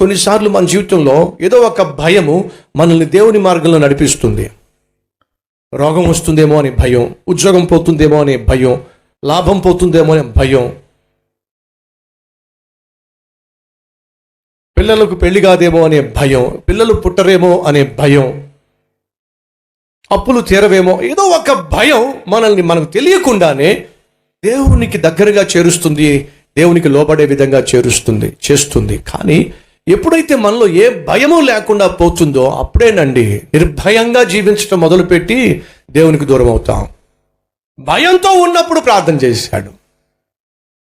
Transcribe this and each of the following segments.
కొన్నిసార్లు మన జీవితంలో ఏదో ఒక భయము మనల్ని దేవుని మార్గంలో నడిపిస్తుంది. రోగం వస్తుందేమో అనే భయం, ఉద్యోగం పోతుందేమో అనే భయం, లాభం పోతుందేమో అనే భయం, పిల్లలకు పెళ్లి కాదేమో అనే భయం, పిల్లలు పుట్టరేమో అనే భయం, అప్పులు తీరవేమో, ఏదో ఒక భయం మనల్ని మనకు తెలియకుండానే దేవునికి దగ్గరగా చేరుస్తుంది, దేవునికి లోబడే విధంగా చేస్తుంది. కానీ ఎప్పుడైతే మనలో ఏ భయము లేకుండా పోతుందో అప్పుడేనండి నిర్భయంగా జీవించడం మొదలుపెట్టి దేవునికి దూరం అవుతాం. భయంతో ఉన్నప్పుడు ప్రార్థన చేశాడు,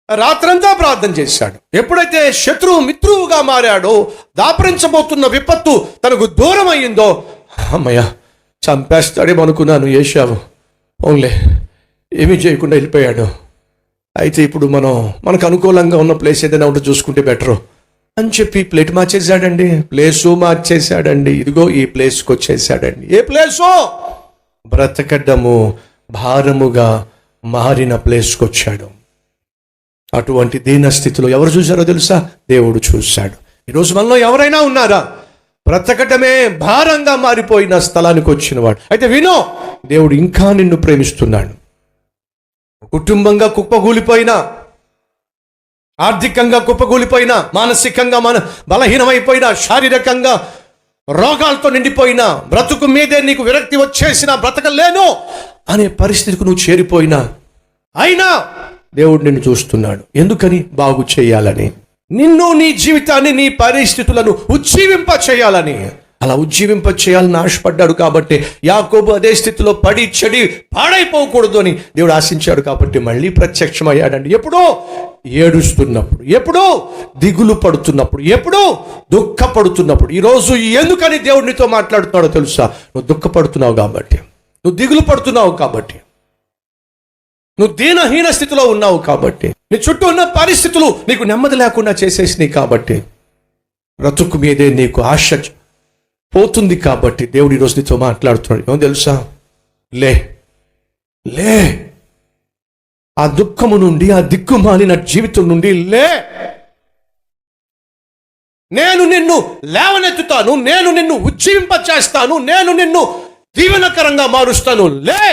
రాత్రంతా ప్రార్థన చేశాడు. ఎప్పుడైతే శత్రువు మిత్రువుగా మారాడో, దాపరించబోతున్న విపత్తు తనకు దూరం అయ్యిందో, అమ్మయ్య చంపేస్తాడేమో అనుకున్నాను, ఏశావు ఓన్లే ఏమీ చేయకుండా వెళ్ళిపోయాడు. అయితే ఇప్పుడు మనకు అనుకూలంగా ఉన్న ప్లేస్ ఏదైనా ఉంటే చూసుకుంటే బెటరు అని చెప్పి ప్లేస్ మార్చేశాడండి. ఇదిగో ఈ ప్లేస్కి వచ్చేసాడండి. ఏ ప్లేసో? బ్రతకడము భారముగా మారిన ప్లేస్కి వచ్చాడు. అటువంటి దీన స్థితిలో ఎవరు చూశారో తెలుసా? దేవుడు చూశాడు. ఈరోజు మనలో ఎవరైనా ఉన్నారా బ్రతకటమే భారంగా మారిపోయిన స్థలానికి వచ్చినవాడు? అయితే వినో, దేవుడు ఇంకా నిన్ను ప్రేమిస్తున్నాడు. కుటుంబంగా కుప్పగూలిపోయినా, ఆర్థికంగా కుప్పగూలిపోయినా, మానసికంగా బలహీనమైపోయినా, శారీరకంగా రోగాలతో నిండిపోయినా, బ్రతుకు మీదే నీకు విరక్తి వచ్చేసినా, బ్రతకలేను అనే పరిస్థితికి నువ్వు చేరిపోయినా, అయినా దేవుడు నిన్ను చూస్తున్నాడు. ఎందుకని? బాగు చేయాలని, నిన్ను, నీ జీవితాన్ని, నీ పరిస్థితులను ఉజ్జీవింప చేయాలని. అలా ఉజ్జీవింప చేయాలని ఆశపడ్డాడు. కాబట్టి యాకోబు అదే స్థితిలో పడి చెడి పాడైపోకూడదు అని దేవుడు ఆశించాడు. కాబట్టి మళ్ళీ ప్రత్యక్షమయ్యాడండి. ఎప్పుడో ఏడుస్తున్నప్పుడు, ఎప్పుడో దిగులు పడుతున్నప్పుడు, ఎప్పుడో దుఃఖపడుతున్నప్పుడు. ఈరోజు ఎందుకని దేవుడు నీతో మాట్లాడుతున్నాడో తెలుసా? నువ్వు దుఃఖపడుతున్నావు కాబట్టి, నువ్వు దిగులు పడుతున్నావు కాబట్టి, నువ్వు దీనహీన స్థితిలో ఉన్నావు కాబట్టి, నీ చుట్టూ ఉన్న పరిస్థితులు నీకు నెమ్మది లేకుండా చేసేసినాయి కాబట్టి, బ్రతుకు మీదే నీకు ఆశ పోతుంది కాబట్టి దేవుడు ఈరోజు నీతో మాట్లాడుతున్నాడు. ఏమో తెలుసా? లే ఆ దుఃఖము నుండి, ఆ దిక్కుమాలిన జీవితం నుండి లే. నేను నిన్ను లేవనెత్తుతాను, నేను నిన్ను ఉజ్జీవింపచేస్తాను, నేను నిన్ను దీవెనకరంగా మారుస్తాను. లే.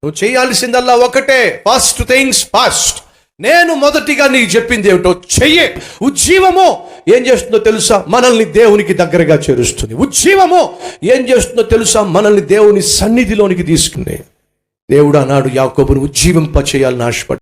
నువ్వు చేయాల్సిందల్లా ఒకటే, ఫస్ట్ థింగ్స్ ఫస్ట్. నేను మొదటిగా నీకు చెప్పింది ఏమిటో చెయ్యి. ఉజ్జీవము ఏం చేస్తుందో తెలుసా? మనల్ని దేవునికి దగ్గరగా చేరుస్తుంది. ఉజ్జీవము ఏం చేస్తుందో తెలుసా? మనల్ని దేవుని సన్నిధిలోనికి తీసుకుంది. దేవుడు అన్నాడు, యాకోబును ఉజ్జీవింప చేయాలని ఆశపడ్డాడు.